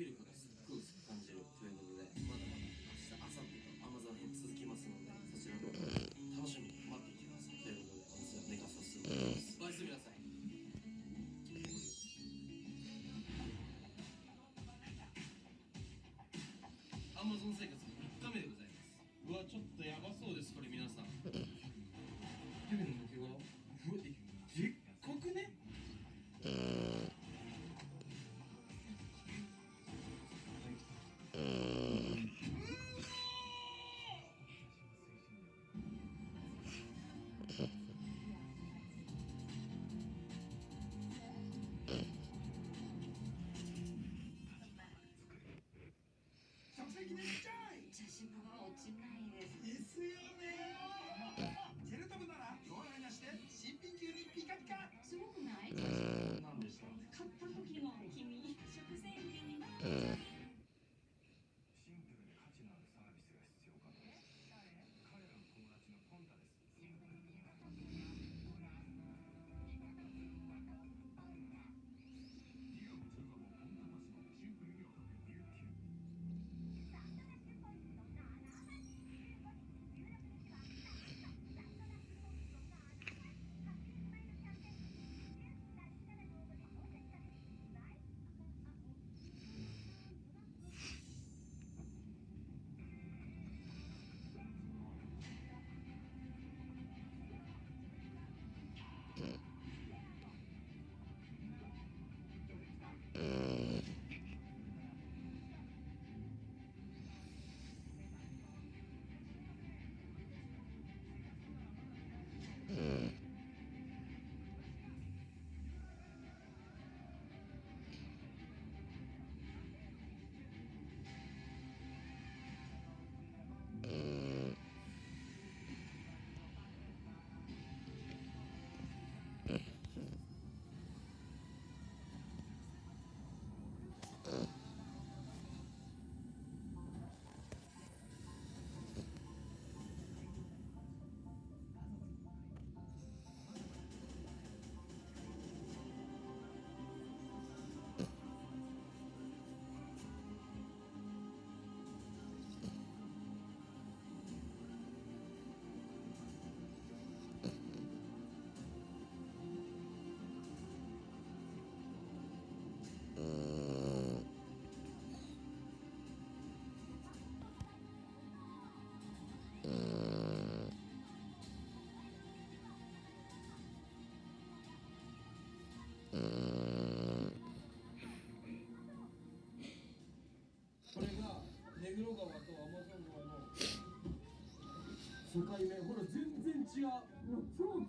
ビルからすっごい薄く感じるということで、まだまだ明日、明後日と Amazon 編続きますので、そちらも楽しみに待っていてください。ということで、私は寝かさせてもらいます。おやすみなさい。Amazon 生活3日目でございます。うわ、ちょっとやばそうです、これ皆さん。ヘビの抜け殻、うわ、でっかくね。茶渋は落ちないです。ですよね。ジェルトムなら弱がなして新品級にピカピカ。すごくない？何でした？買った時の君、食洗機にな。シンプルで価値のあるサービスが必要かと。彼らの友達のポンタです。これが目黒川とアマゾン川の境目。ほら全然違う。もう超